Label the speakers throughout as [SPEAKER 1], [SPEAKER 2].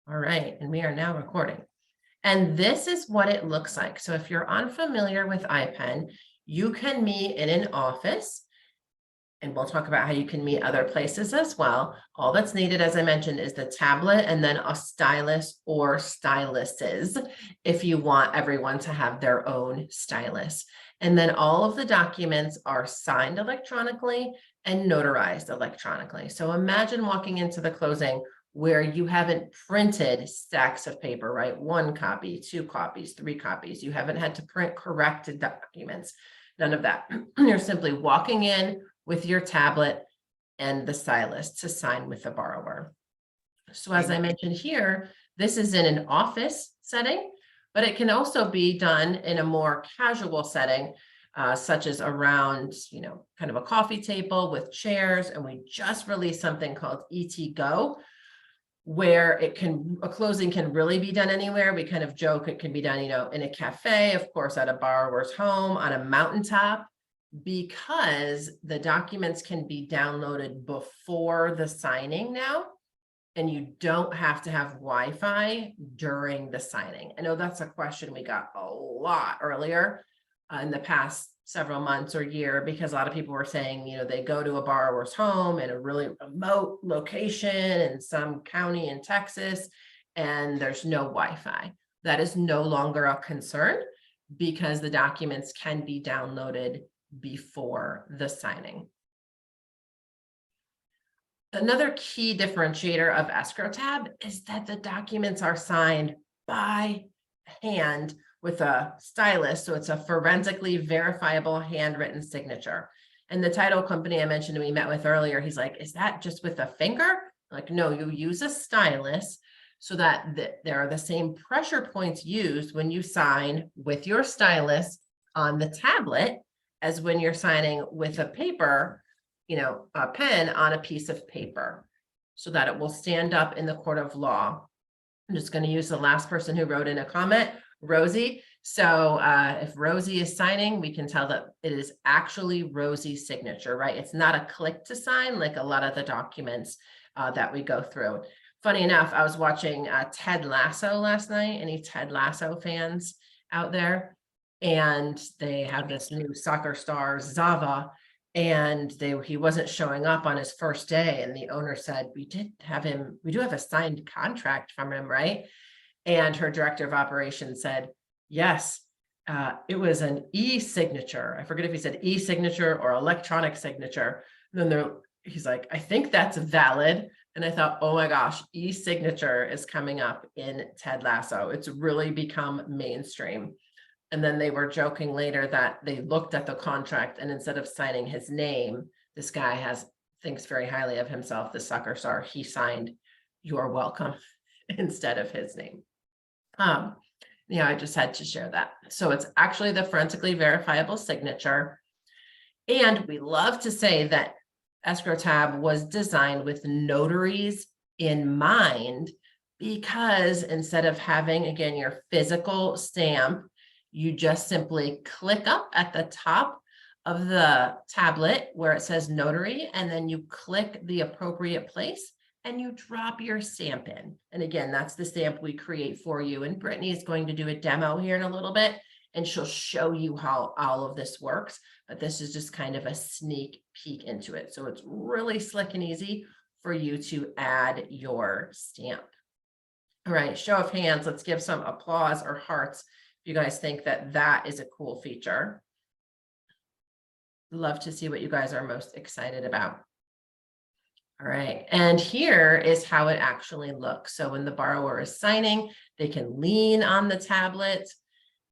[SPEAKER 1] All right, and we are now recording. And this is what it looks like. So if you're unfamiliar with iPen, you can meet in an office, and we'll talk about how you can meet other places as well. All that's needed, as I mentioned, is the tablet and then a stylus or styluses if you want everyone to have their own stylus. And then all of the documents are signed electronically and notarized electronically. So imagine walking into the closing where you haven't printed stacks of paper, right? 1 copy, 2 copies, 3 copies. You haven't had to print corrected documents. None of that. You're simply walking in with your tablet and the stylus to sign with the borrower. So as I mentioned here, this is in an office setting, but it can also be done in a more casual setting, such as around, kind of a coffee table with chairs. And we just released something called ET Go, where a closing can really be done anywhere. We kind of joke it can be done, in a cafe, of course, at a borrower's home, on a mountaintop, because the documents can be downloaded before the signing now, and you don't have to have Wi-Fi during the signing. I know that's a question we got a lot earlier in the past several months or year, because a lot of people were saying, they go to a borrower's home in a really remote location in some county in Texas, and there's no Wi-Fi. That is no longer a concern because the documents can be downloaded before the signing. Another key differentiator of Escrow tab is that the documents are signed by hand with a stylus. So it's a forensically verifiable handwritten signature. And the title company I mentioned we met with earlier, he's like, is that just with a finger? Like, no, you use a stylus so that there are the same pressure points used when you sign with your stylus on the tablet as when you're signing with a paper, a pen on a piece of paper, so that it will stand up in the court of law. I'm just going to use the last person who wrote in a comment, Rosie. So if Rosie is signing, we can tell that it is actually Rosie's signature, right? It's not a click to sign like a lot of the documents that we go through. Funny enough, I was watching Ted Lasso last night. Any Ted Lasso fans out there? And they have this new soccer star, Zava, and he wasn't showing up on his first day. And the owner said, we do have a signed contract from him, right? And her director of operations said, yes, it was an e-signature. I forget if he said e-signature or electronic signature. And then he's like, I think that's valid. And I thought, oh my gosh, e-signature is coming up in Ted Lasso. It's really become mainstream. And then they were joking later that they looked at the contract, and instead of signing his name, this guy thinks very highly of himself, the soccer star, he signed "You're welcome" instead of his name. I just had to share that. So it's actually the forensically verifiable signature. And we love to say that Escrow tab was designed with notaries in mind, because instead of having, again, your physical stamp, you just simply click up at the top of the tablet where it says notary, and then you click the appropriate place and you drop your stamp in. And again, that's the stamp we create for you. And Brittany is going to do a demo here in a little bit, and she'll show you how all of this works. But this is just kind of a sneak peek into it. So it's really slick and easy for you to add your stamp. All right, show of hands. Let's give some applause or hearts if you guys think that is a cool feature. Love to see what you guys are most excited about. All right, and here is how it actually looks. So when the borrower is signing, they can lean on the tablet,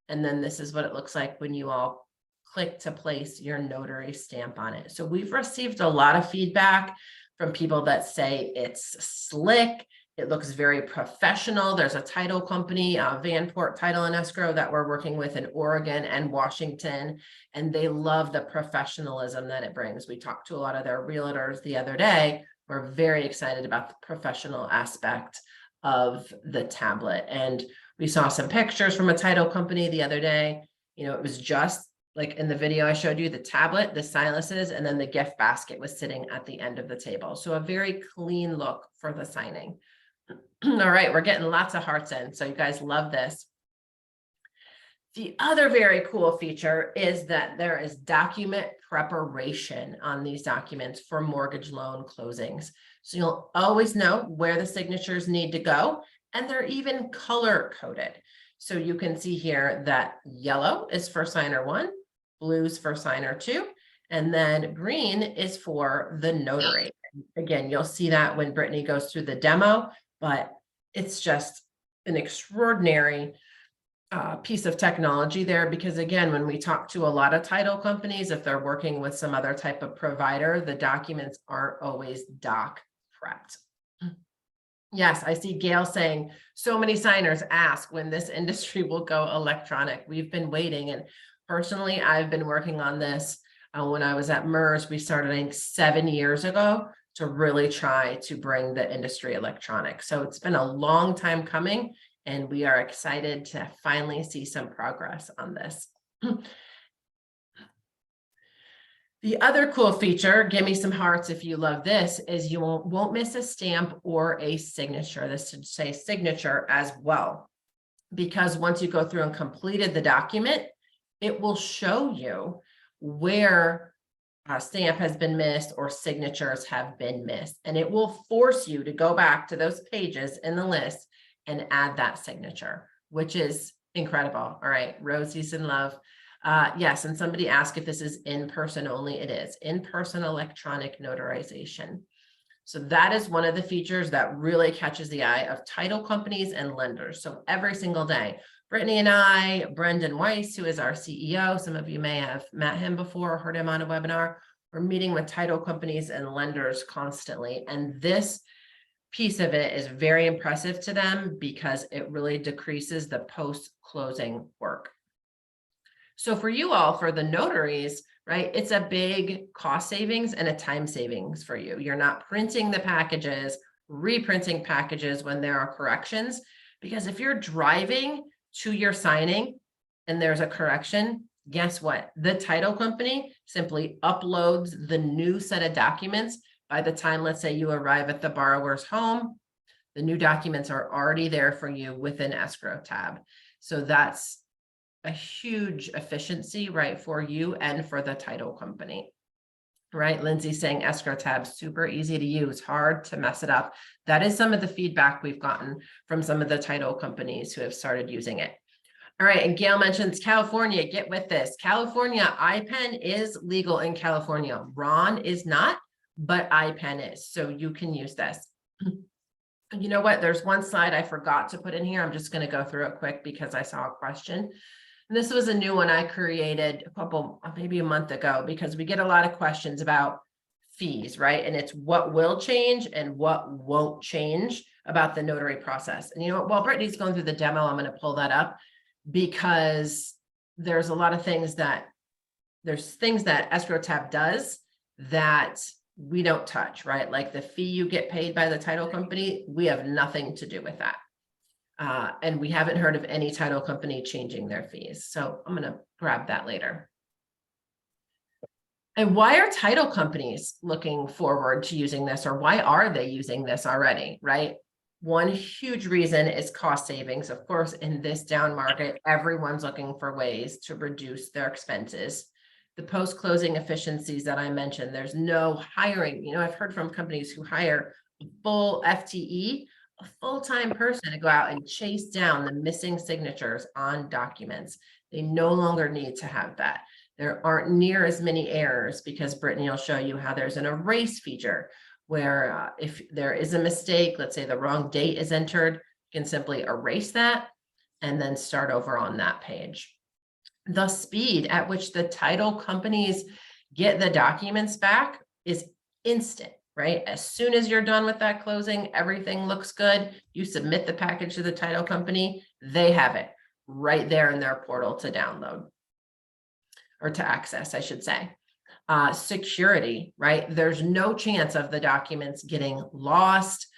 [SPEAKER 1] and then this is what it looks like when you all click to place your notary stamp on it. So we've received a lot of feedback from people that say it's slick. It looks very professional. There's a title company, Vanport Title and Escrow, that we're working with in Oregon and Washington, and they love the professionalism that it brings. We talked to a lot of their realtors the other day. We're very excited about the professional aspect of the tablet. And we saw some pictures from a title company the other day. It was just like in the video I showed you, the tablet, the styluses, and then the gift basket was sitting at the end of the table. So a very clean look for the signing. All right, we're getting lots of hearts in, so you guys love this. The other very cool feature is that there is document preparation on these documents for mortgage loan closings. So you'll always know where the signatures need to go, and they're even color coded. So you can see here that yellow is for signer 1, blue's for signer 2, and then green is for the notary. Again, you'll see that when Brittany goes through the demo, but it's just an extraordinary piece of technology there, because again, when we talk to a lot of title companies, if they're working with some other type of provider, the documents aren't always doc prepped. Yes, I see Gail saying so many signers ask when this industry will go electronic. We've been waiting, and personally, I've been working on this when I was at MERS. We started, I think, 7 years ago to really try to bring the industry electronic. So it's been a long time coming, and we are excited to finally see some progress on this. The other cool feature, give me some hearts if you love this, is you won't miss a stamp or a signature. This should say signature as well, because once you go through and completed the document, it will show you where a stamp has been missed or signatures have been missed. And it will force you to go back to those pages in the list and add that signature, which is incredible. All right, Rosie's in love. Yes, and somebody asked if this is in person only. It is in-person electronic notarization. So that is one of the features that really catches the eye of title companies and lenders. So every single day, Brittany and I, Brendan Weiss, who is our CEO, some of you may have met him before or heard him on a webinar, we're meeting with title companies and lenders constantly. And this piece of it is very impressive to them because it really decreases the post-closing work. So for you all, for the notaries, right, it's a big cost savings and a time savings for you. You're not printing the packages, reprinting packages when there are corrections, because if you're driving to your signing and there's a correction, guess what? The title company simply uploads the new set of documents. By the time, let's say, you arrive at the borrower's home, the new documents are already there for you within Escrow tab. So that's a huge efficiency, right, for you and for the title company. Right, Lindsay saying Escrow tab, super easy to use, hard to mess it up. That is some of the feedback we've gotten from some of the title companies who have started using it. All right, and Gail mentions California, get with this. California, IPEN is legal in California. RON is not, but IPEN is, so you can use this. You know what, there's one slide I forgot to put in here. I'm just gonna go through it quick because I saw a question. And this was a new one I created maybe a month ago, because we get a lot of questions about fees, right? And it's what will change and what won't change about the notary process. And you know what, while Brittany's going through the demo, I'm going to pull that up, because there's a lot of things that Escrow tab does that we don't touch, right? Like the fee you get paid by the title company, we have nothing to do with that. And we haven't heard of any title company changing their fees. So I'm going to grab that later. And why are title companies looking forward to using this, or why are they using this already, right? One huge reason is cost savings. Of course, in this down market, everyone's looking for ways to reduce their expenses. The post-closing efficiencies that I mentioned, there's no hiring. You know, I've heard from companies who hire a full FTE, a full-time person, to go out and chase down the missing signatures on documents. They no longer need to have that. There aren't near as many errors, because Brittany will show you how there's an erase feature where if there is a mistake, let's say the wrong date is entered, you can simply erase that and then start over on that page. The speed at which the title companies get the documents back is instant. Right? As soon as you're done with that closing, everything looks good. You submit the package to the title company, they have it right there in their portal to download, or to access, I should say. Security, right? There's no chance of the documents getting lost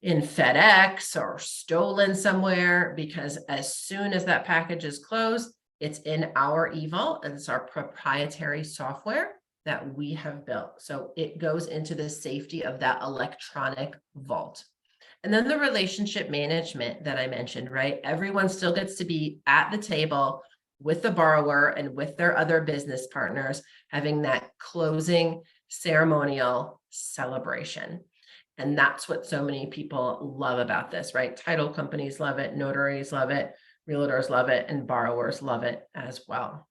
[SPEAKER 1] in FedEx or stolen somewhere, because as soon as that package is closed, it's in our eVault, and it's our proprietary software that we have built. So it goes into the safety of that electronic vault. And then the relationship management that I mentioned, right? Everyone still gets to be at the table with the borrower and with their other business partners, having that closing ceremonial celebration. And that's what so many people love about this, right? Title companies love it, notaries love it, realtors love it, and borrowers love it as well.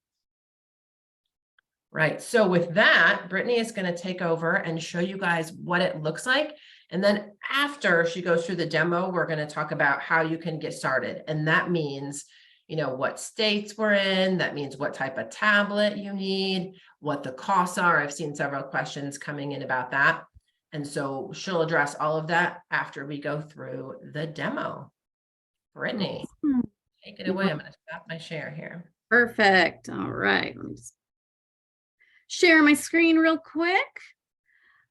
[SPEAKER 1] Right, so with that, Brittany is going to take over and show you guys what it looks like. And then after she goes through the demo, we're going to talk about how you can get started. And that means, you know, what states we're in, that means what type of tablet you need, what the costs are. I've seen several questions coming in about that. And so she'll address all of that after we go through the demo. Brittany, take it away. I'm going to stop my share here.
[SPEAKER 2] Perfect. All right. Let me just share my screen real quick.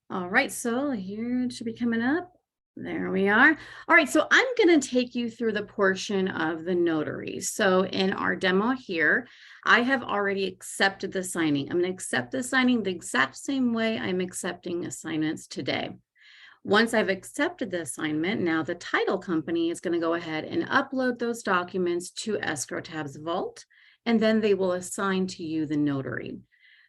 [SPEAKER 2] All right, so here it should be coming up. There we are. All right, so I'm going to take you through the portion of the notary. So in our demo here, I have already accepted the signing. I'm going to accept the signing the exact same way I'm accepting assignments today. Once I've accepted the assignment, now the title company is going to go ahead and upload those documents to Escrow Tab's vault, and then they will assign to you the notary.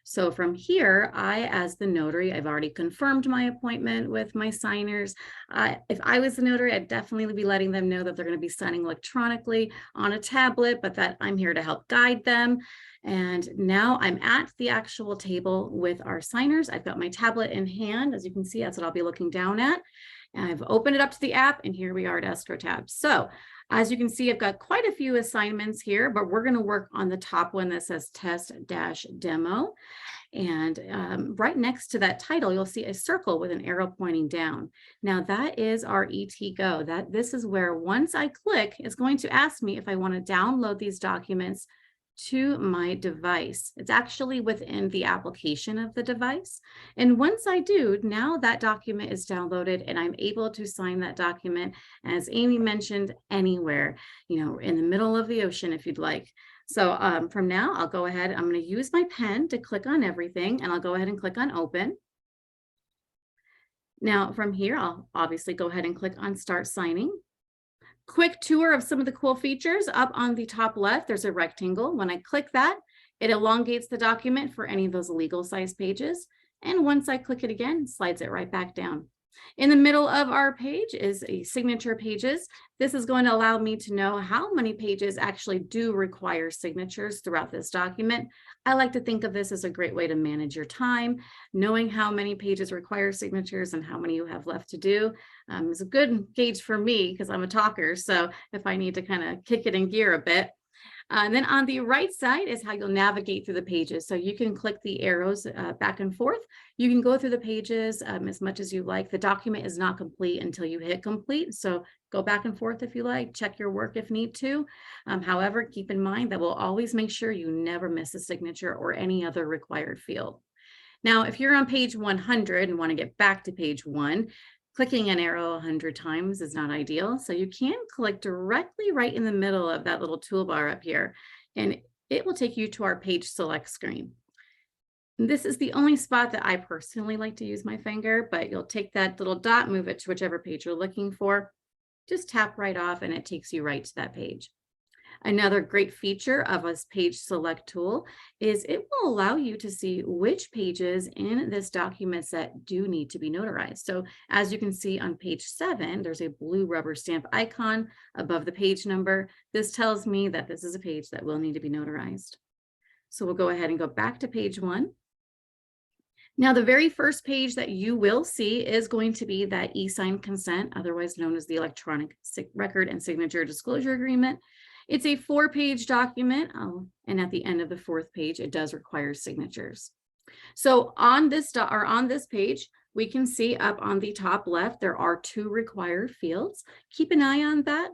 [SPEAKER 2] So from here, I, as the notary, I've already confirmed my appointment with my signers. If I was the notary, I'd definitely be letting them know that they're going to be signing electronically on a tablet, but that I'm here to help guide them. And now I'm at the actual table with our signers. I've got my tablet in hand. As you can see, that's what I'll be looking down at. And I've opened it up to the app, and here we are at Escrow Tab. So as you can see, I've got quite a few assignments here, but we're going to work on the top one that says test-demo. And right next to that title, you'll see a circle with an arrow pointing down. Now that is our ET-Go. This is where once I click, it's going to ask me if I want to download these documents to my device. It's actually within the application of the device. And once I do, now that document is downloaded and I'm able to sign that document, as Amy mentioned, anywhere, you know, in the middle of the ocean if you'd like. So from now, I'll go ahead, I'm going to use my pen to click on everything, and I'll go ahead and click on open. Now from here, I'll obviously go ahead and click on start signing. Quick tour of some of the cool features. Up on the top left, there's a rectangle. When I click that, it elongates the document for any of those legal size pages. And once I click it again, it slides it right back down. In the middle of our page is a signature pages. This is going to allow me to know how many pages actually do require signatures throughout this document. I like to think of this as a great way to manage your time. Knowing how many pages require signatures and how many you have left to do is a good gauge for me because I'm a talker. So if I need to kind of kick it in gear a bit. And then on the right side is how you'll navigate through the pages. So you can click the arrows back and forth. You can go through the pages as much as you like. The document is not complete until you hit complete. So go back and forth if you like, check your work if need to. However, keep in mind that we'll always make sure you never miss a signature or any other required field. Now, if you're on page 100 and want to get back to page 1, clicking an arrow 100 times is not ideal. So you can click directly right in the middle of that little toolbar up here, and it will take you to our page select screen. And this is the only spot that I personally like to use my finger, but you'll take that little dot, move it to whichever page you're looking for, just tap right off and it takes you right to that page. Another great feature of a page select tool is it will allow you to see which pages in this document set do need to be notarized. So as you can see on page 7, there's a blue rubber stamp icon above the page number. This tells me that this is a page that will need to be notarized. So we'll go ahead and go back to page 1. Now, the very first page that you will see is going to be that e-sign consent, otherwise known as the electronic record and signature disclosure agreement. It's a 4-page document, and at the end of the 4th page, it does require signatures. So on this page, we can see up on the top left, there are 2 required fields. Keep an eye on that.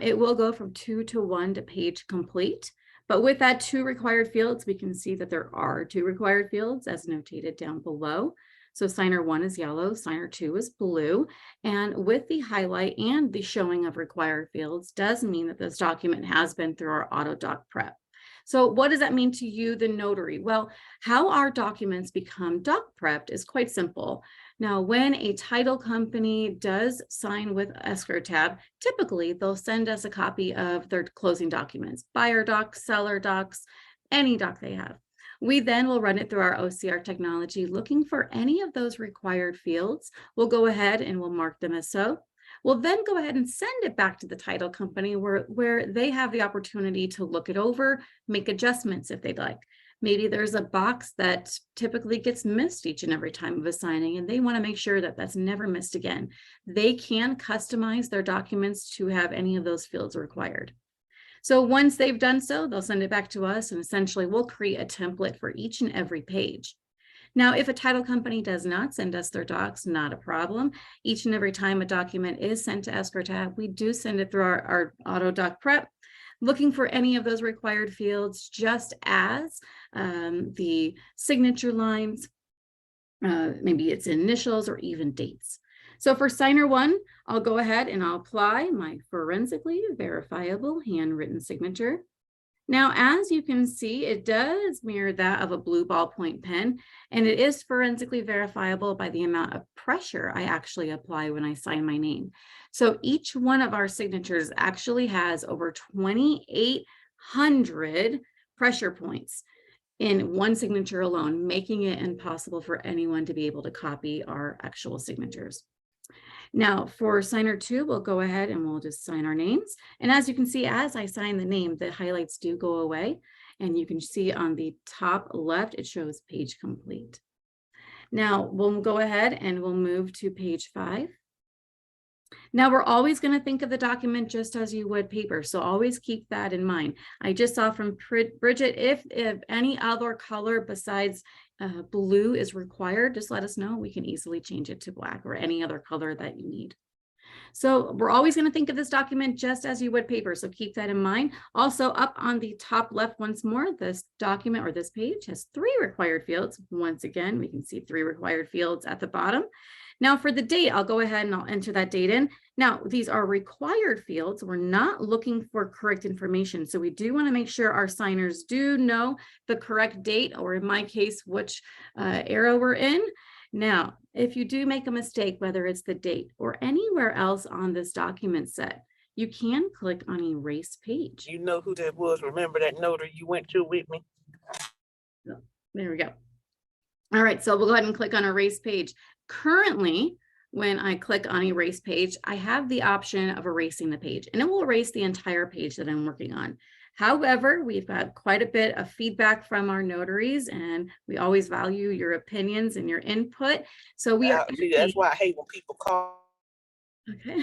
[SPEAKER 2] It will go from 2 to 1 to page complete. But with that 2 required fields, we can see that there are 2 required fields as notated down below. So signer 1 is yellow, signer 2 is blue. And with the highlight and the showing of required fields does mean that this document has been through our auto doc prep. So what does that mean to you, the notary? Well, how our documents become doc prepped is quite simple. Now, when a title company does sign with Escrow tab, typically they'll send us a copy of their closing documents, buyer docs, seller docs, any doc they have. We then will run it through our OCR technology, looking for any of those required fields. We'll go ahead and we'll mark them as so. We'll then go ahead and send it back to the title company where they have the opportunity to look it over, make adjustments if they'd like. Maybe there's a box that typically gets missed each and every time of a signing, and they want to make sure that that's never missed again. They can customize their documents to have any of those fields required. So once they've done so, they'll send it back to us, and essentially we'll create a template for each and every page. Now, if a title company does not send us their docs, not a problem. Each and every time a document is sent to Escrow tab, we do send it through our auto doc prep, looking for any of those required fields, just as the signature lines, maybe it's initials or even dates. So for signer 1, I'll go ahead and I'll apply my forensically verifiable handwritten signature. Now, as you can see, it does mirror that of a blue ballpoint pen, and it is forensically verifiable by the amount of pressure I actually apply when I sign my name. So each one of our signatures actually has over 2,800 pressure points in one signature alone, making it impossible for anyone to be able to copy our actual signatures. Now for signer 2, we'll go ahead and we'll just sign our names. And as you can see, as I sign the name, the highlights do go away. And you can see on the top left, it shows page complete. Now we'll go ahead and we'll move to page 5. Now we're always going to think of the document just as you would paper. So always keep that in mind. I just saw from Bridget, if any other color besides blue is required, just let us know. We can easily change it to black or any other color that you need. So we're always going to think of this document just as you would paper. So keep that in mind. Also up on the top left once more, this document or this page has 3 required fields. Once again, we can see 3 required fields at the bottom. Now for the date, I'll go ahead and I'll enter that date in. Now, these are required fields. We're not looking for correct information. So we do want to make sure our signers do know the correct date, or in my case, which era we're in. Now, if you do make a mistake, whether it's the date or anywhere else on this document set, you can click on erase page.
[SPEAKER 3] You know who that was? Remember that notary you went to with me?
[SPEAKER 2] There we go. All right, so we'll go ahead and click on erase page. Currently, when I click on erase page, I have the option of erasing the page, and it will erase the entire page that I'm working on. However, we've got quite a bit of feedback from our notaries, and we always value your opinions and your input. So we are
[SPEAKER 3] See, that's why I hate when people call.
[SPEAKER 2] Okay,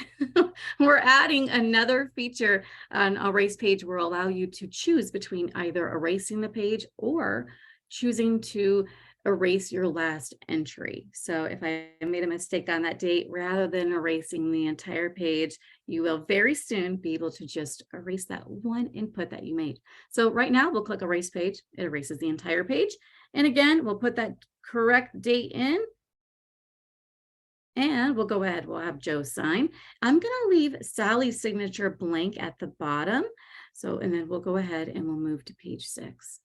[SPEAKER 2] we're adding another feature on erase page where allow you to choose between either erasing the page or choosing to erase your last entry. So if I made a mistake on that date, rather than erasing the entire page, you will very soon be able to just erase that one input that you made. So right now we'll click erase page. It erases the entire page. And again, we'll put that correct date in. And we'll go ahead, we'll have Joe sign. I'm going to leave Sally's signature blank at the bottom. So, and then we'll go ahead and we'll move to page 6.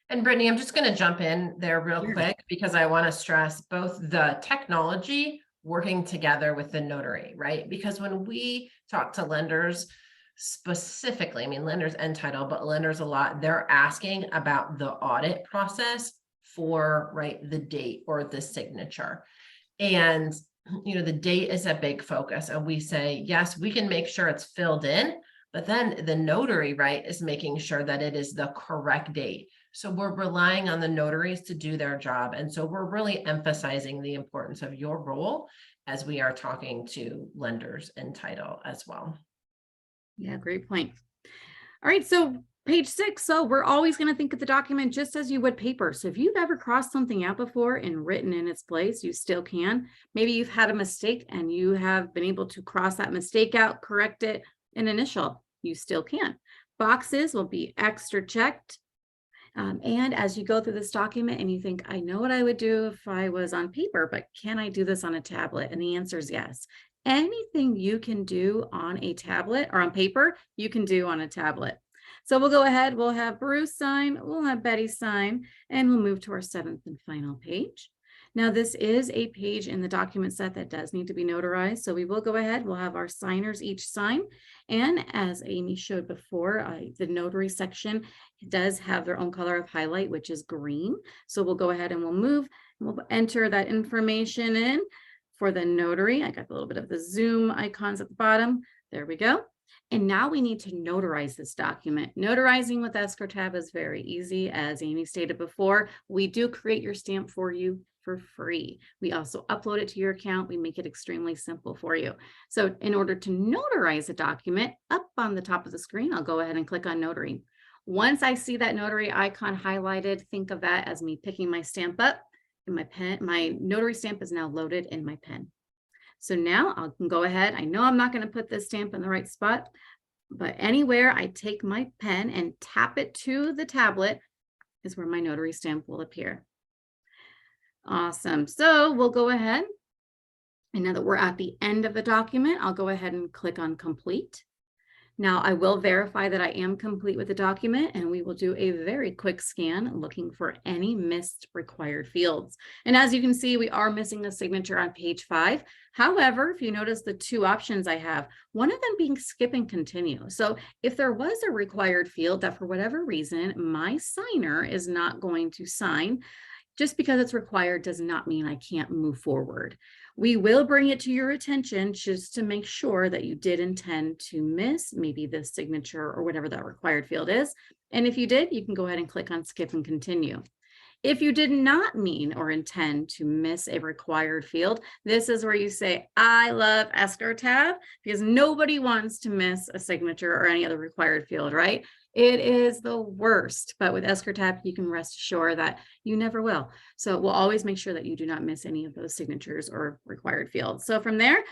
[SPEAKER 1] And Brittany, I'm just going to jump in there real
[SPEAKER 2] Sure.
[SPEAKER 1] quick because I want to stress both the technology working together with the notary, right? Because when we talk to lenders specifically, I mean, lenders and title, but lenders a lot, they're asking about the audit process for, right, the date or the signature. And, you know, the date is a big focus. And we say, yes, we can make sure it's filled in, but then the notary, right, is making sure that it is the correct date. So we're relying on the notaries to do their job. And so we're really emphasizing the importance of your role as we are talking to lenders and title as well.
[SPEAKER 2] Yeah, great point. All right, so page 6. So we're always going to think of the document just as you would paper. So if you've ever crossed something out before and written in its place, you still can. Maybe you've had a mistake and you have been able to cross that mistake out, correct it, and initial. You still can. Boxes will be extra checked. And as you go through this document and you think, I know what I would do if I was on paper, but can I do this on a tablet? And the answer is yes. Anything you can do on a tablet or on paper, you can do on a tablet. So we'll go ahead, we'll have Bruce sign, we'll have Betty sign, and we'll move to our 7th and final page. Now, this is a page in the document set that does need to be notarized. So we will go ahead, we'll have our signers each sign. And as Amy showed before, the notary section does have their own color of highlight, which is green. So we'll go ahead and we'll move, and we'll enter that information in for the notary. I got a little bit of the zoom icons at the bottom. There we go. And now we need to notarize this document. Notarizing with Escrow tab is very easy. As Amy stated before, we do create your stamp for you for free. We also upload it to your account. We make it extremely simple for you. So in order to notarize a document, up on the top of the screen, I'll go ahead and click on Notary. Once I see that notary icon highlighted, think of that as me picking my stamp up, and my pen, my notary stamp is now loaded in my pen. So now I can go ahead. I know I'm not going to put this stamp in the right spot, but anywhere I take my pen and tap it to the tablet is where my notary stamp will appear. Awesome. So we'll go ahead. And now that we're at the end of the document, I'll go ahead and click on complete. Now I will verify that I am complete with the document, and we will do a very quick scan looking for any missed required fields. And as you can see, we are missing a signature on page 5. However, if you notice the two options I have, one of them being skip and continue. So if there was a required field that for whatever reason, my signer is not going to sign, just because it's required does not mean I can't move forward. We will bring it to your attention just to make sure that you did intend to miss maybe the signature or whatever that required field is. And if you did, you can go ahead and click on skip and continue. If you did not mean or intend to miss a required field, this is where you say, I love Escrow tab, because nobody wants to miss a signature or any other required field, right? It is the worst, but with Escrow tab, you can rest assured that you never will. So we'll always make sure that you do not miss any of those signatures or required fields. So from there,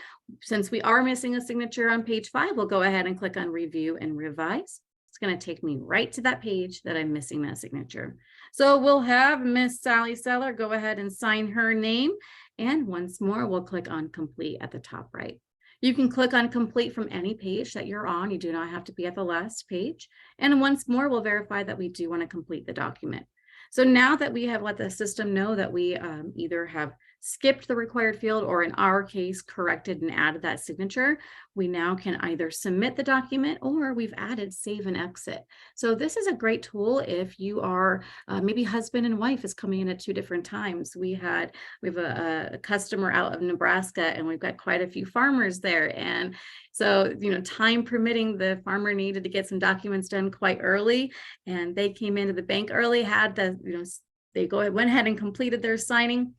[SPEAKER 2] since we are missing a signature on page 5, we'll go ahead and click on review and revise. It's going to take me right to that page that I'm missing that signature. So we'll have Miss Sally Seller go ahead and sign her name. And once more, we'll click on complete at the top right. You can click on complete from any page that you're on. You do not have to be at the last page. And once more, we'll verify that we do want to complete the document. So now that we have let the system know that we either have skipped the required field or in our case, corrected and added that signature, we now can either submit the document or we've added save and exit. So this is a great tool if you are maybe husband and wife is coming in at 2 different times. We have a customer out of Nebraska, and we've got quite a few farmers there. And so, time permitting, the farmer needed to get some documents done quite early, and they came into the bank early, had the, they went ahead and completed their signing.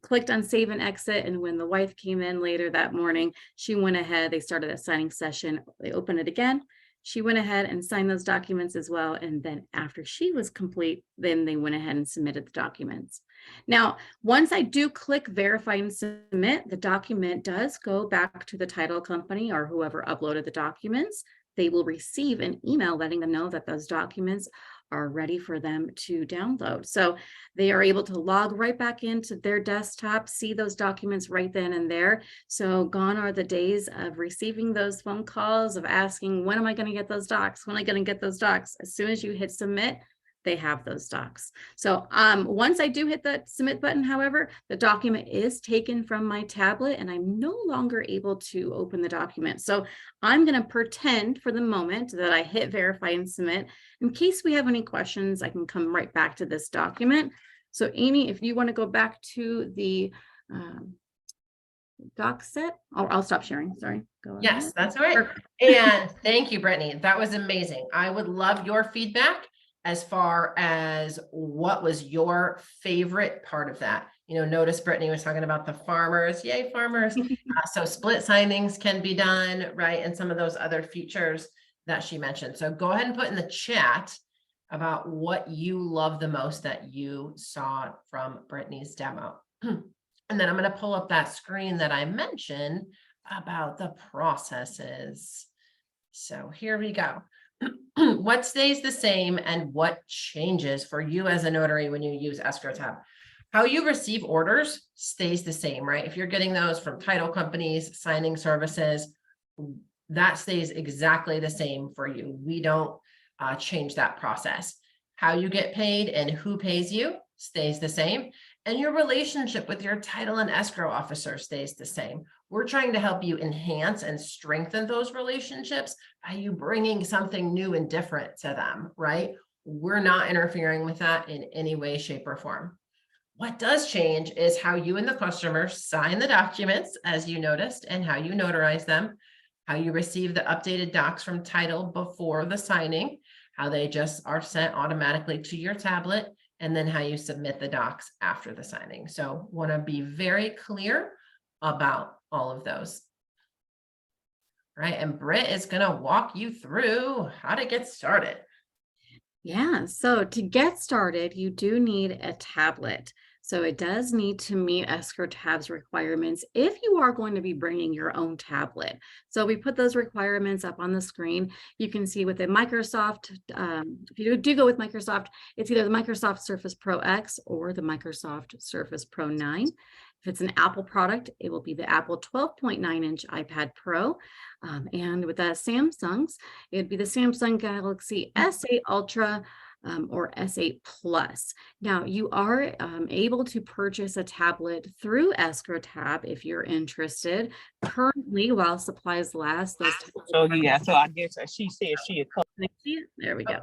[SPEAKER 2] Clicked on save and exit, and when the wife came in later that morning, she went ahead, they started a signing session, they opened it again, she went ahead and signed those documents as well, and then after she was complete, then they went ahead and submitted the documents. Now, once I do click verify and submit, the document does go back to the title company or whoever uploaded the documents. They will receive an email letting them know that those documents are ready for them to download. So they are able to log right back into their desktop, see those documents right then and there. So gone are the days of receiving those phone calls of asking, when am I going to get those docs? When am I going to get those docs? As soon as you hit submit, they have those docs. So once I do hit the submit button, however, the document is taken from my tablet and I'm no longer able to open the document. So I'm going to pretend for the moment that I hit verify and submit. In case we have any questions, I can come right back to this document. So Amy, if you want to go back to the doc set, I'll stop sharing. Sorry. Go
[SPEAKER 1] Yes,
[SPEAKER 2] ahead.
[SPEAKER 1] that's all right. And thank you, Brittany. That was amazing. I would love your feedback as far as what was your favorite part of that. Notice Brittany was talking about the farmers. Yay, farmers. So split signings can be done, right? And some of those other features that she mentioned. So go ahead and put in the chat about what you love the most that you saw from Brittany's demo. And then I'm going to pull up that screen that I mentioned about the processes. So here we go. What stays the same and what changes for you as a notary when you use Escrow tab? How you receive orders stays the same, right? If you're getting those from title companies, signing services, that stays exactly the same for you. We don't change that process. How you get paid and who pays you stays the same. and your relationship with your title and escrow officer stays the same. We're trying to help you enhance and strengthen those relationships by you bringing something new and different to them, right? We're not interfering with that in any way, shape, or form. What does change is how you and the customer sign the documents, as you noticed, and how you notarize them, how you receive the updated docs from title before the signing, how they just are sent automatically to your tablet, and then how you submit the docs after the signing. So want to be very clear about all of those. Right, and Britt is going to walk you through how to get started.
[SPEAKER 2] Yeah, so to get started, you do need a tablet. So it does need to meet Escrow Tab's requirements if you are going to be bringing your own tablet. So we put those requirements up on the screen. You can see with the Microsoft, if you do go with Microsoft, it's either the Microsoft Surface Pro X or the Microsoft Surface Pro 9. If it's an Apple product, it will be the Apple 12.9-inch iPad Pro. And with the Samsungs, it'd be the Samsung Galaxy S8 Ultra or S8 Plus. Now, you are able to purchase a tablet through Escrow Tab if you're interested. Currently, while supplies last, those tablets
[SPEAKER 3] So yeah, so I guess she said she had come.
[SPEAKER 2] there we go.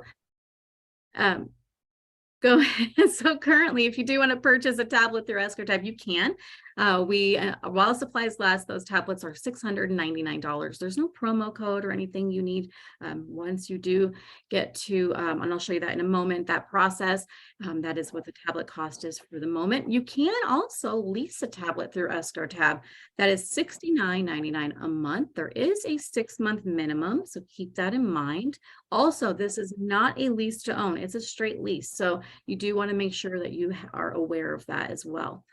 [SPEAKER 2] Go ahead. So currently, if you do want to purchase a tablet through Escrow Tab, you can. While supplies last, those tablets are $699. There's no promo code or anything you need. Once you do get to, and I'll show you that in a moment, that process, that is what the tablet cost is for the moment. You can also lease a tablet through Escrow Tab. That is $69.99 a month. There is a 6-month minimum, so keep that in mind. Also, this is not a lease to own. It's a straight lease. So you do want to make sure that you are aware of that as well.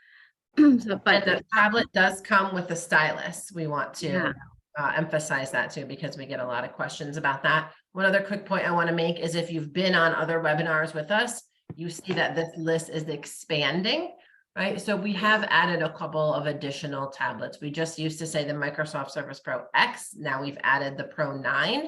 [SPEAKER 1] So, but the tablet does come with a stylus. We want to emphasize that too, because we get a lot of questions about that. One other quick point I want to make is if you've been on other webinars with us, you see that this list is expanding, right? So we have added a couple of additional tablets. We just used to say the Microsoft Surface Pro X. Now we've added the Pro 9.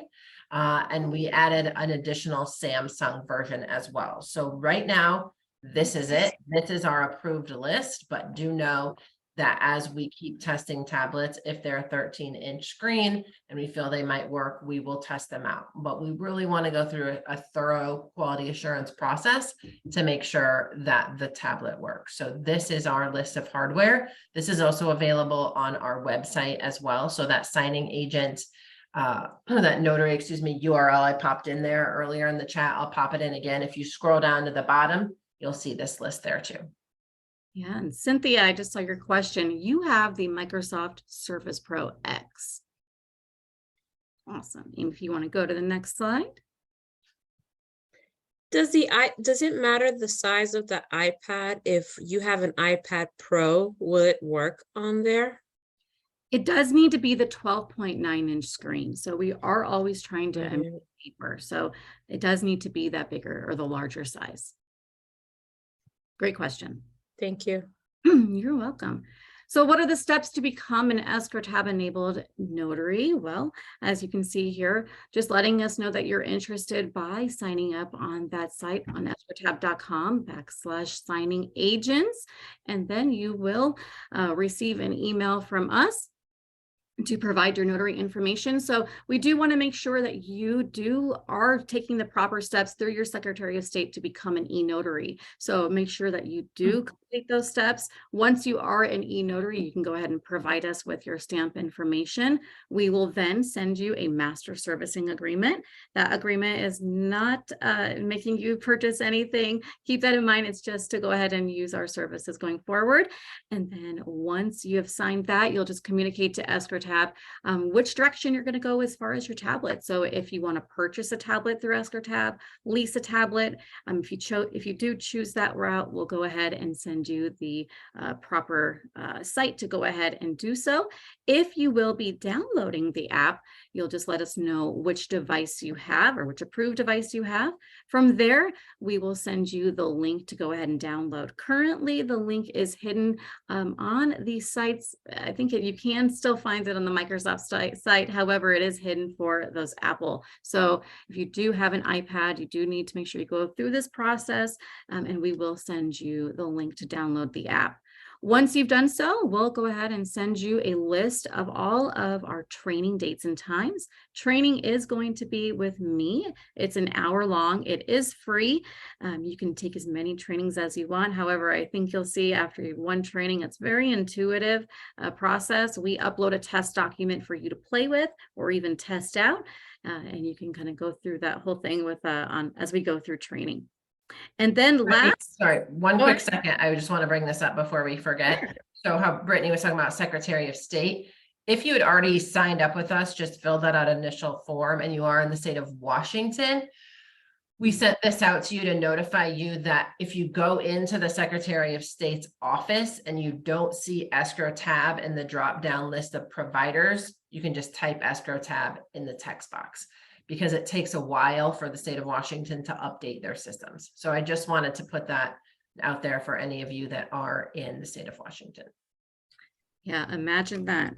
[SPEAKER 1] And we added an additional Samsung version as well. So right now, this is it. This is our approved list, but do know that as we keep testing tablets, if they're a 13-inch screen and we feel they might work, we will test them out. But we really want to go through a thorough quality assurance process to make sure that the tablet works. So this is our list of hardware. This is also available on our website as well. So that signing agent, that notary, URL I popped in there earlier in the chat, I'll pop it in again. If you scroll down to the bottom, you'll see this list there too.
[SPEAKER 2] Yeah, and Cynthia, I just saw your question. You have the Microsoft Surface Pro X. Awesome. And if you want to go to the next slide.
[SPEAKER 4] Does it matter the size of the iPad? If you have an iPad Pro, will it work on there?
[SPEAKER 2] It does need to be the 12.9-inch screen. So we are always trying to emulate paper. So it does need to be that bigger or the larger size. Great question.
[SPEAKER 4] Thank you.
[SPEAKER 2] You're welcome. So what are the steps to become an Escrow Tab enabled notary? Well, as you can see here, just letting us know that you're interested by signing up on that site on escrowtab.com/signing agents. And then you will receive an email from us to provide your notary information. So we do want to make sure that you are taking the proper steps through your Secretary of State to become an e-notary. So make sure that you do complete those steps. Once you are an e-notary, you can go ahead and provide us with your stamp information. We will then send you a master servicing agreement. That agreement is not making you purchase anything. Keep that in mind. It's just to go ahead and use our services going forward. And then once you have signed that, you'll just communicate to Escrow Tab which direction you're going to go as far as your tablet. So if you want to purchase a tablet through Escrow Tab, lease a tablet, if you do choose that route, we'll go ahead and send you the proper site to go ahead and do so. If you will be downloading the app, you'll just let us know which device you have or which approved device you have. From there, we will send you the link to go ahead and download. Currently, the link is hidden on the sites. I think you can still find it on the Microsoft site. However, it is hidden for those Apple. So if you do have an iPad, you do need to make sure you go through this process, and we will send you the link to download the app. Once you've done so, we'll go ahead and send you a list of all of our training dates and times. Training is going to be with me. It's an hour long. It is free. You can take as many trainings as you want. However, I think you'll see after one training, it's very intuitive process. We upload a test document for you to play with or even test out, and you can kind of go through that whole thing with as we go through training. And then last,
[SPEAKER 1] sorry, one
[SPEAKER 2] Go
[SPEAKER 1] quick
[SPEAKER 2] ahead.
[SPEAKER 1] second. I just want to bring this up before we forget. So how Brittany was talking about Secretary of State. If you had already signed up with us, just fill that out initial form and you are in the state of Washington, we sent this out to you to notify you that if you go into the Secretary of State's office and you don't see Escrow tab in the drop-down list of providers, you can just type Escrow tab in the text box, because it takes a while for the state of Washington to update their systems. So I just wanted to put that out there for any of you that are in the state of Washington.
[SPEAKER 2] yeah, imagine that.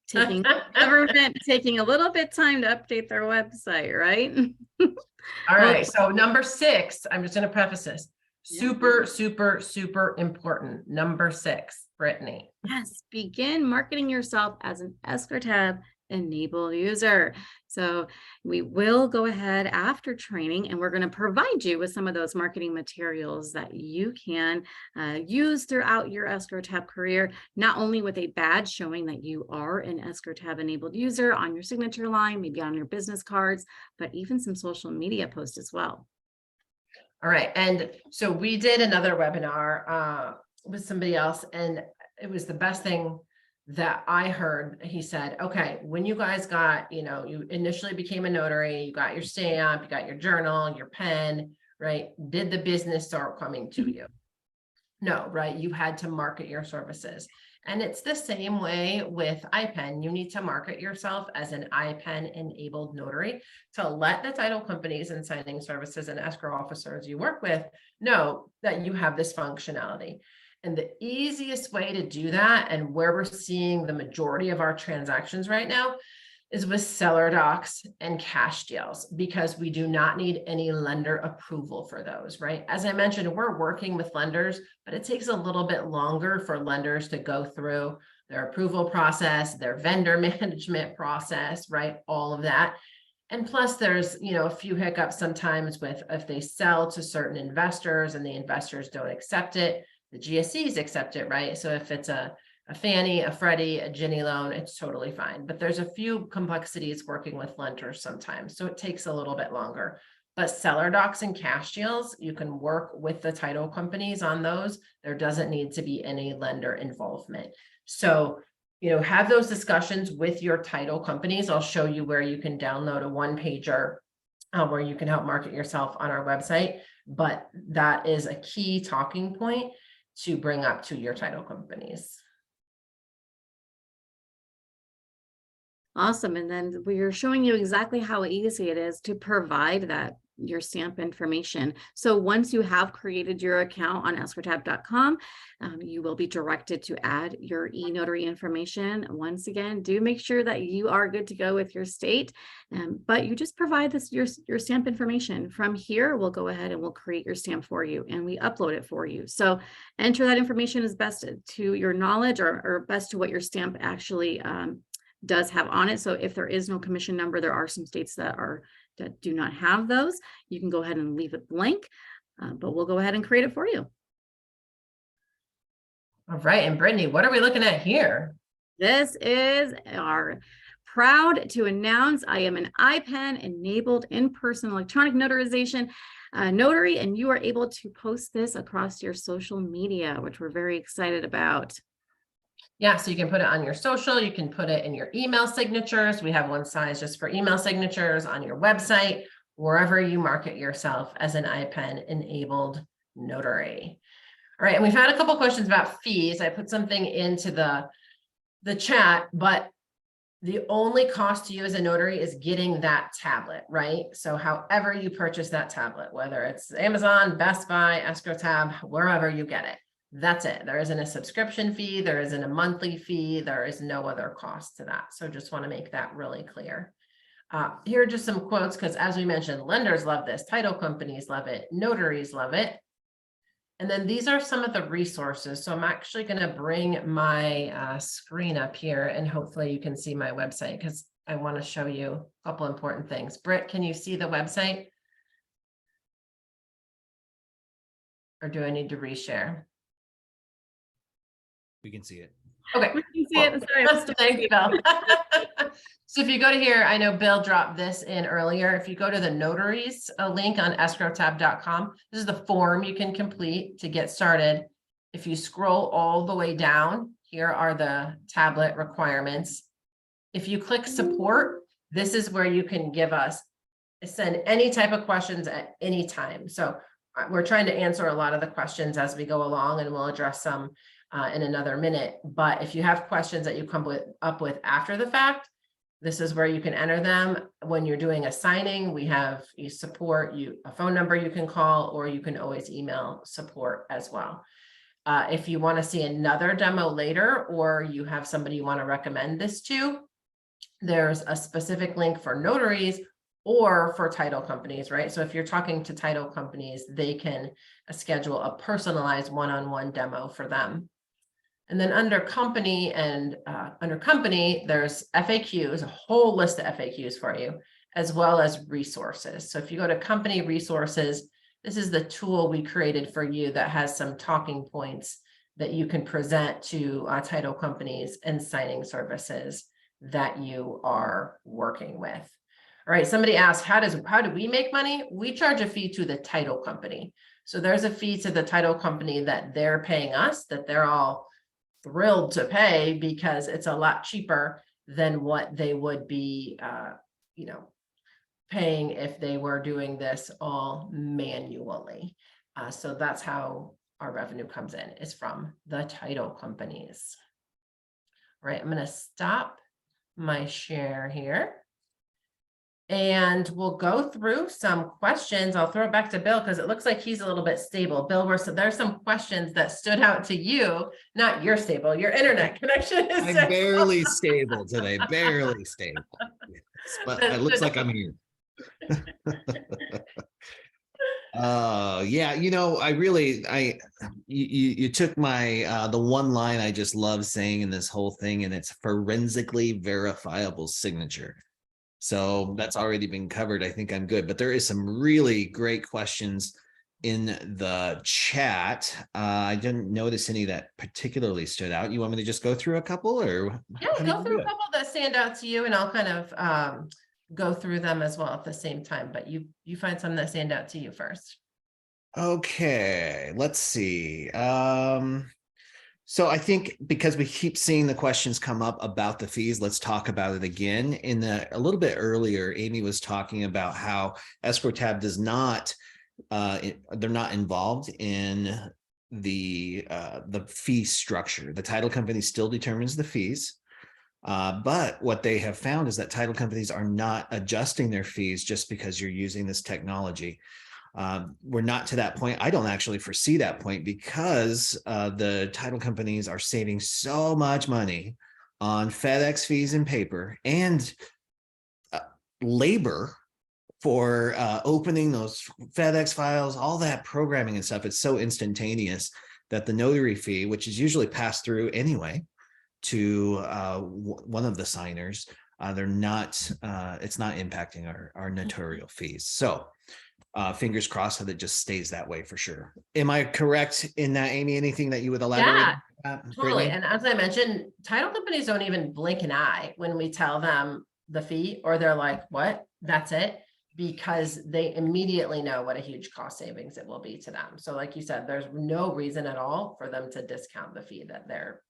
[SPEAKER 2] Taking government taking a little bit time to update their website, right?
[SPEAKER 1] All right, so number 6, I'm just going to preface this.
[SPEAKER 2] Yeah.
[SPEAKER 1] Super, super, super important. Number 6, Brittany.
[SPEAKER 2] Yes, begin marketing yourself as an Escrow tab enabled user. So we will go ahead after training and we're going to provide you with some of those marketing materials that you can use throughout your Escrow tab career, not only with a badge showing that you are an Escrow tab enabled user on your signature line, maybe on your business cards, but even some social media posts as well.
[SPEAKER 1] All right, and so we did another webinar with somebody else, and it was the best thing that I heard. He said, okay, when you guys got, you initially became a notary, you got your stamp, you got your journal, your pen, right? Did the business start coming to you? No, right? You had to market your services. And it's the same way with IPEN. You need to market yourself as an IPEN enabled notary to let the title companies and signing services and escrow officers you work with know that you have this functionality. And the easiest way to do that, and where we're seeing the majority of our transactions right now, is with seller docs and cash deals, because we do not need any lender approval for those, right? As I mentioned, we're working with lenders, but it takes a little bit longer for lenders to go through their approval process, their vendor management process, right? All of that. And plus there's, a few hiccups sometimes with if they sell to certain investors and the investors don't accept it, the GSEs accept it, right? So if it's a Fannie, a Freddie, a Ginnie loan, it's totally fine. But there's a few complexities working with lenders sometimes, so it takes a little bit longer. But seller docs and cash deals, you can work with the title companies on those. There doesn't need to be any lender involvement. So, have those discussions with your title companies. I'll show you where you can download a one-pager where you can help market yourself on our website. But that is a key talking point to bring up to your title companies.
[SPEAKER 2] Awesome. And then we are showing you exactly how easy it is to provide your stamp information. So once you have created your account on escrowtab.com, you will be directed to add your e-notary information. Once again, do make sure that you are good to go with your state, but you just provide your stamp information. From here, we'll go ahead and we'll create your stamp for you and we upload it for you. So enter that information as best to your knowledge or best to what your stamp actually does have on it. So if there is no commission number, there are some states that do not have those. You can go ahead and leave it blank, but we'll go ahead and create it for you.
[SPEAKER 1] All right, and Brittany, what are we looking at here?
[SPEAKER 2] This is our proud to announce I am an IPEN enabled in-person electronic notarization notary, and you are able to post this across your social media, which we're very excited about.
[SPEAKER 1] Yeah, so you can put it on your social, you can put it in your email signatures. We have one size just for email signatures, on your website, wherever you market yourself as an IPEN enabled notary. All right, and we've had a couple questions about fees. I put something into the the chat, but the only cost to you as a notary is getting that tablet, right? So however you purchase that tablet, whether it's Amazon, Best Buy, Escrow Tab, wherever you get it, that's it. There isn't a subscription fee. There isn't a monthly fee. There is no other cost to that. So just want to make that really clear. Here are just some quotes, because as we mentioned, lenders love this, title companies love it, notaries love it. And then these are some of the resources. So I'm actually going to bring my screen up here and hopefully you can see my website because I want to show you a couple important things. Britt, can you see the website? Or do I need to reshare?
[SPEAKER 5] We can see it.
[SPEAKER 1] Okay.
[SPEAKER 2] We can see it. Sorry.
[SPEAKER 1] Thank you, Bill. So if you go to here, I know Bill dropped this in earlier. If you go to the notaries link on escrowtab.com, this is the form you can complete to get started. If you scroll all the way down, here are the tablet requirements. If you click support, this is where you can send any type of questions at any time. So we're trying to answer a lot of the questions as we go along, and we'll address some in another minute. But if you have questions that you come up with after the fact, this is where you can enter them. When you're doing a signing, we have a phone number you can call, or you can always email support as well. If you want to see another demo later, or you have somebody you want to recommend this to, there's a specific link for notaries or for title companies, right? So if you're talking to title companies, they can schedule a personalized one-on-one demo for them. And then under company there's FAQs, a whole list of FAQs for you, as well as resources. So if you go to company resources, this is the tool we created for you that has some talking points that you can present to title companies and signing services that you are working with. All right, somebody asked, how do we make money? We charge a fee to the title company. So there's a fee to the title company that they're paying us, that they're all thrilled to pay because it's a lot cheaper than what they would be, paying if they were doing this all manually. So that's how our revenue comes in, is from the title companies. All right, I'm going to stop my share here. And we'll go through some questions. I'll throw it back to Bill because it looks like he's a little bit stable. Bill, there's some questions that stood out to you. Not you're stable, your internet connection is
[SPEAKER 5] I'm barely stable today, barely stable. Yes, but it looks like I'm here. Yeah, you took my the one line I just love saying in this whole thing, and it's forensically verifiable signature. So that's already been covered. I think I'm good, but there is some really great questions in the chat. I didn't notice any that particularly stood out. You want me to just go through a couple, or
[SPEAKER 1] yeah, go through a couple that stand out to you, and I'll kind of go through them as well at the same time, but you find some that stand out to you first.
[SPEAKER 5] Okay, let's see. So I think because we keep seeing the questions come up about the fees, let's talk about it again. A little bit earlier, Amy was talking about how Escrow Tab does not, they're not involved in the fee structure. The title company still determines the fees. But what they have found is that title companies are not adjusting their fees just because you're using this technology. We're not to that point. I don't actually foresee that point because the title companies are saving so much money on FedEx fees and paper and labor for opening those FedEx files, all that programming and stuff. It's so instantaneous that the notary fee, which is usually passed through anyway to one of the signers, it's not impacting our notarial fees. So fingers crossed that it just stays that way for sure. Am I correct in that, Amy? Anything that you would elaborate?
[SPEAKER 1] Yeah, totally. And as I mentioned, title companies don't even blink an eye when we tell them the fee, or they're like, what? That's it? Because they immediately know what a huge cost savings it will be to them. So like you said, there's no reason at all for them to discount the fee that they're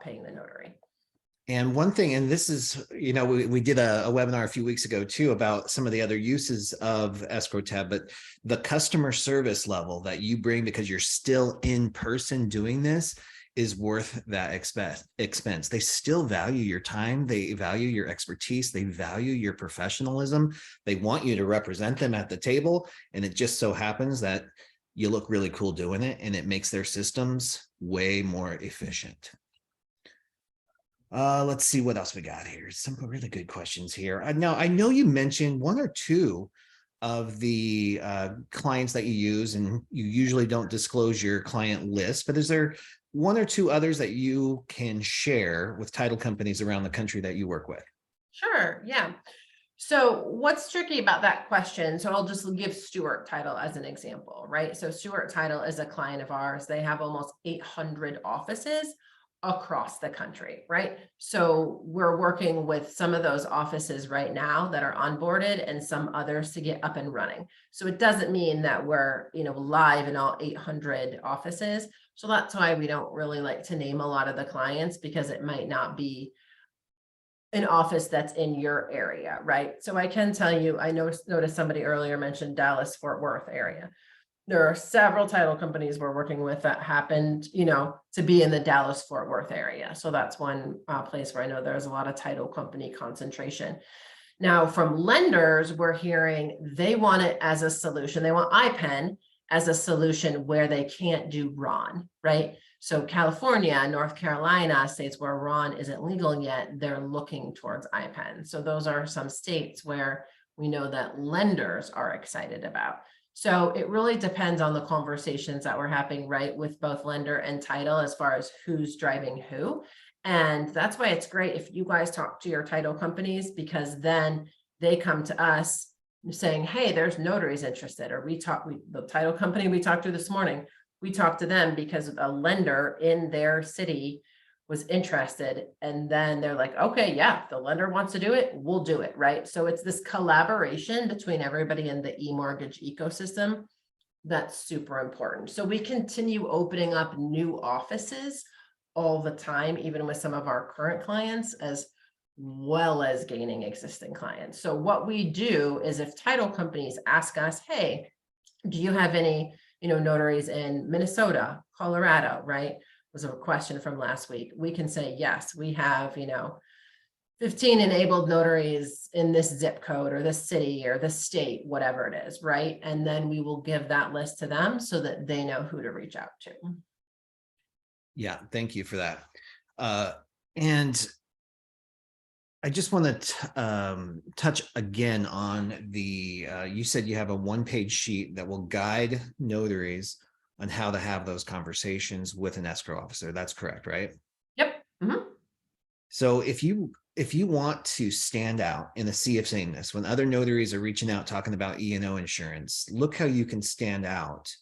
[SPEAKER 1] paying the notary.
[SPEAKER 5] And one thing, and this is, we did a webinar a few weeks ago too about some of the other uses of Escrow Tab, but the customer service level that you bring because you're still in person doing this is worth that expense. They still value your time. They value your expertise. They value your professionalism. They want you to represent them at the table. And it just so happens that you look really cool doing it, and it makes their systems way more efficient. Let's see what else we got here. Some really good questions here. Now, I know you mentioned one or two of the clients that you use, and you usually don't disclose your client list, but is there one or two others that you can share with title companies around the country that you work with?
[SPEAKER 1] Sure, yeah. So what's tricky about that question? So I'll just give Stewart Title as an example, right? So Stewart Title is a client of ours. They have almost 800 offices across the country, right? So we're working with some of those offices right now that are onboarded and some others to get up and running. So it doesn't mean that we're, live in all 800 offices. So that's why we don't really like to name a lot of the clients, because it might not be an office that's in your area, right? So I can tell you, I noticed somebody earlier mentioned Dallas, Fort Worth area. There are several title companies we're working with that happened, to be in the Dallas Fort Worth area. So that's one place where I know there's a lot of title company concentration. Now, from lenders, we're hearing they want it as a solution. They want iPen as a solution where they can't do RON, right? So California, North Carolina, states where RON isn't legal yet, they're looking towards iPen. So those are some states where we know that lenders are excited about. So it really depends on the conversations that we're having, right, with both lender and title as far as who's driving who. And that's why it's great if you guys talk to your title companies, because then they come to us saying, hey, there's notaries interested, or the title company we talked to this morning, we talked to them because a lender in their city was interested. And then they're like, okay, yeah, the lender wants to do it, we'll do it, right? So it's this collaboration between everybody in the e-mortgage ecosystem that's super important. So we continue opening up new offices all the time, even with some of our current clients, as well as gaining existing clients. So what we do is, if title companies ask us, hey, do you have any, notaries in Minnesota, Colorado, right? Was a question from last week. We can say, yes, we have, 15 enabled notaries in this zip code or this city or this state, whatever it is, right? And then we will give that list to them so that they know who to reach out to.
[SPEAKER 5] Yeah, thank you for that. And I just want to touch again on the, you said you have a one-page sheet that will guide notaries on how to have those conversations with an escrow officer. That's correct, right?
[SPEAKER 1] Yep. Mm-hmm.
[SPEAKER 5] So if you want to stand out in a sea of sameness, when other notaries are reaching out talking about E&O insurance, look how you can stand out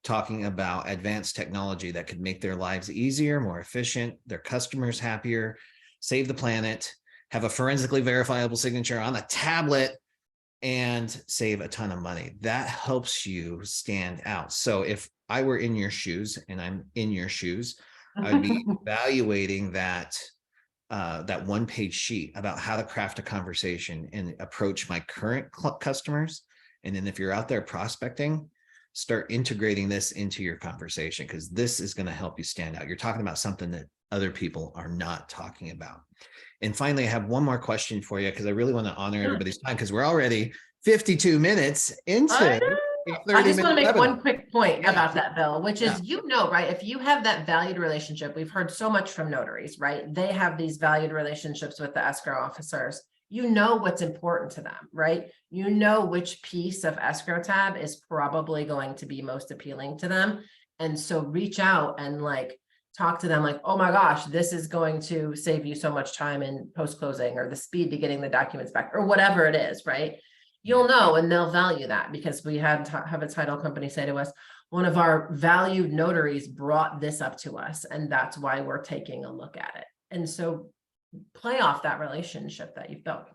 [SPEAKER 5] talking about advanced technology that could make their lives easier, more efficient, their customers happier, save the planet, have a forensically verifiable signature on a tablet, and save a ton of money. That helps you stand out. So if I were in your shoes, and I'm in your shoes, I would be evaluating that one-page sheet about how to craft a conversation and approach my current customers. And then if you're out there prospecting, start integrating this into your conversation, because this is going to help you stand out. You're talking about something that other people are not talking about. And finally, I have one more question for you, because I really want to honor everybody's time, because we're already 52 minutes into
[SPEAKER 1] I just want to make one quick point
[SPEAKER 5] Yeah.
[SPEAKER 1] about that, Bill, which is,
[SPEAKER 5] Yeah.
[SPEAKER 1] right, if you have that valued relationship, we've heard so much from notaries, right? They have these valued relationships with the escrow officers. You know what's important to them, right? You know which piece of escrow tab is probably going to be most appealing to them. And so reach out and talk to them like, oh my gosh, this is going to save you so much time in post-closing, or the speed to getting the documents back, or whatever it is, right? You'll know, and they'll value that, because we have a title company say to us, one of our valued notaries brought this up to us, and that's why we're taking a look at it. And so play off that relationship that you've built.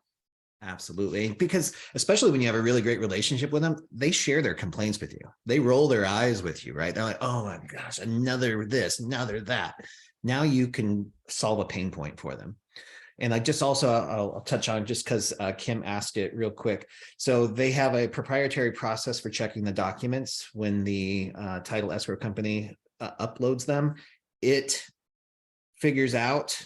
[SPEAKER 5] Absolutely. Because especially when you have a really great relationship with them, they share their complaints with you. They roll their eyes with you, right? They're like, oh my gosh, another this, another that. Now you can solve a pain point for them. And I just also, I'll touch on, just because Kim asked it real quick. So they have a proprietary process for checking the documents when the title escrow company uploads them. It figures out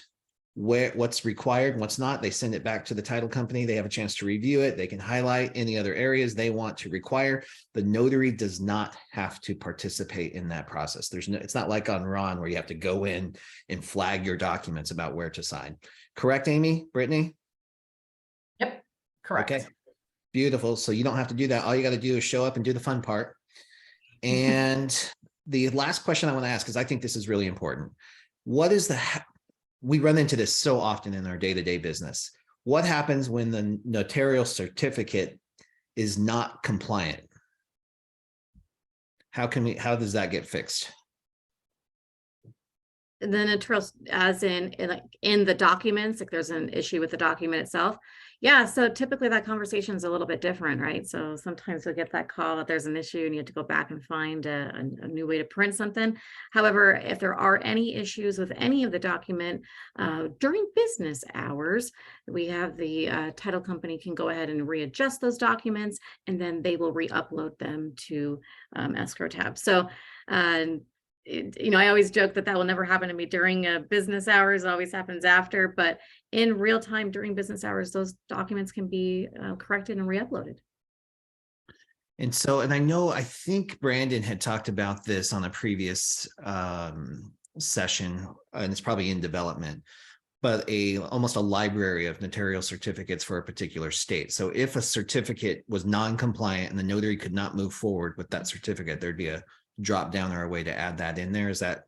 [SPEAKER 5] what's required and what's not. They send it back to the title company. They have a chance to review it. They can highlight any other areas they want to require. The notary does not have to participate in that process. It's not like on Ron where you have to go in and flag your documents about where to sign. Correct, Amy, Brittany?
[SPEAKER 1] Yep, correct.
[SPEAKER 5] Okay, beautiful. So you don't have to do that. All you got to do is show up and do the fun part. And the last question I want to ask, because I think this is really important. What is we run into this so often in our day-to-day business. What happens when the notarial certificate is not compliant? How does that get fixed?
[SPEAKER 2] The notarial, as in the documents, like there's an issue with the document itself. Yeah, so typically that conversation is a little bit different, right? So sometimes you'll get that call that there's an issue and you have to go back and find a new way to print something. However, if there are any issues with any of the document during business hours, we have the title company can go ahead and readjust those documents, and then they will re-upload them to Escrow tab. So I always joke that will never happen to me during business hours. It always happens after, but in real time during business hours, those documents can be corrected and re-uploaded.
[SPEAKER 5] And so, I think Brandon had talked about this on a previous session, and it's probably in development, but almost a library of notarial certificates for a particular state. So if a certificate was non-compliant and the notary could not move forward with that certificate, there'd be a drop down or a way to add that in there. Is that?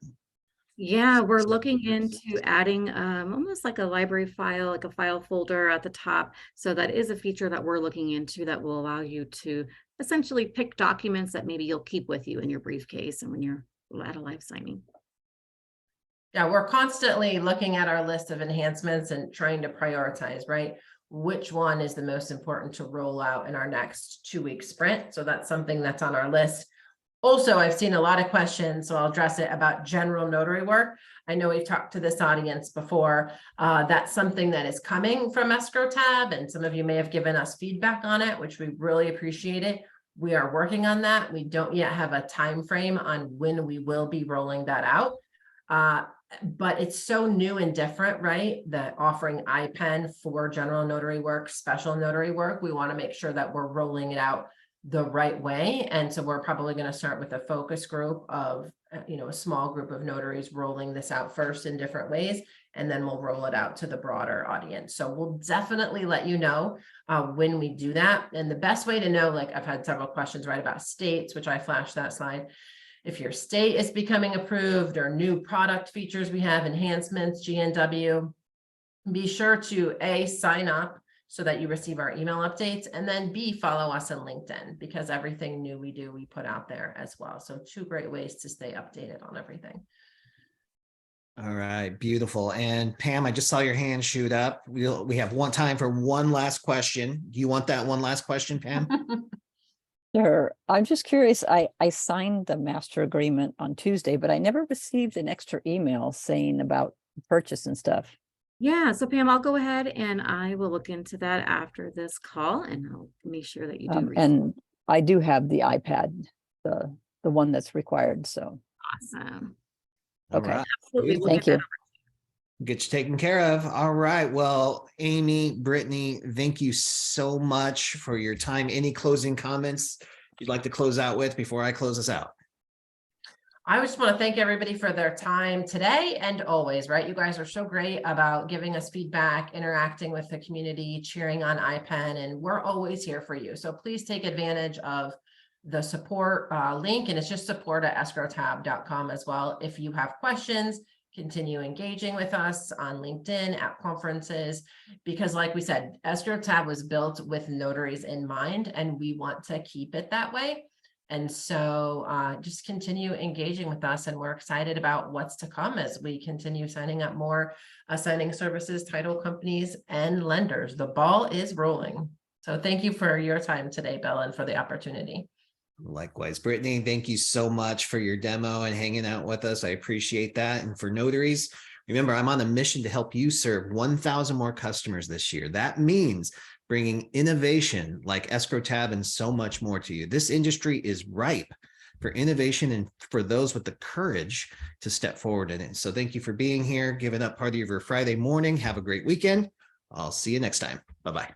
[SPEAKER 2] Yeah, we're looking into adding almost like a library file, like a file folder at the top. So that is a feature that we're looking into that will allow you to essentially pick documents that maybe you'll keep with you in your briefcase and when you're at a live signing.
[SPEAKER 1] Yeah, we're constantly looking at our list of enhancements and trying to prioritize, right? Which one is the most important to roll out in our next 2-week sprint? So that's something that's on our list. Also, I've seen a lot of questions, so I'll address it about general notary work. I know we've talked to this audience before. That's something that is coming from Escrow tab, and some of you may have given us feedback on it, which we really appreciate it. We are working on that. We don't yet have a time frame on when we will be rolling that out. But it's so new and different, right? That offering IPEN for general notary work, special notary work, we want to make sure that we're rolling it out the right way. And so we're probably going to start with a focus group of, a small group of notaries rolling this out first in different ways, and then we'll roll it out to the broader audience. So we'll definitely let you know when we do that. And the best way to know, like I've had several questions, right, about states, which I flashed that slide. If your state is becoming approved or new product features we have, enhancements, GNW, be sure to A, sign up so that you receive our email updates, and then B, follow us on LinkedIn, because everything new we do, we put out there as well. So 2 great ways to stay updated on everything.
[SPEAKER 5] All right, beautiful. And Pam, I just saw your hand shoot up. We have time for one last question. Do you want that one last question, Pam?
[SPEAKER 6] Sure. I'm just curious. I signed the master agreement on Tuesday, but I never received an extra email saying about purchase and stuff.
[SPEAKER 2] Yeah, so Pam, I'll go ahead and I will look into that after this call, and I'll make sure that you do.
[SPEAKER 6] And I do have the iPad, the one that's required. So
[SPEAKER 2] awesome.
[SPEAKER 6] Okay.
[SPEAKER 5] Right.
[SPEAKER 2] Absolutely. We'll
[SPEAKER 6] Thank
[SPEAKER 2] get
[SPEAKER 6] you.
[SPEAKER 2] that
[SPEAKER 5] Get you taken care of. All right. Well, Amy, Brittany, thank you so much for your time. Any closing comments you'd like to close out with before I close us out?
[SPEAKER 1] I just want to thank everybody for their time today and always, right? You guys are so great about giving us feedback, interacting with the community, cheering on IPEN, and we're always here for you. So please take advantage of the support link, and it's just support@escrowtab.com as well. If you have questions, continue engaging with us on LinkedIn, at conferences, because like we said, Escrow Tab was built with notaries in mind, and we want to keep it that way. And so just continue engaging with us, and we're excited about what's to come as we continue signing up more signing services, title companies, and lenders. The ball is rolling. So thank you for your time today, Bill, and for the opportunity.
[SPEAKER 5] Likewise, Brittany, thank you so much for your demo and hanging out with us. I appreciate that. And for notaries, remember, I'm on a mission to help you serve 1,000 more customers this year. That means bringing innovation like Escrow Tab and so much more to you. This industry is ripe for innovation and for those with the courage to step forward in it. So thank you for being here, giving up part of your Friday morning. Have a great weekend. I'll see you next time. Bye-bye.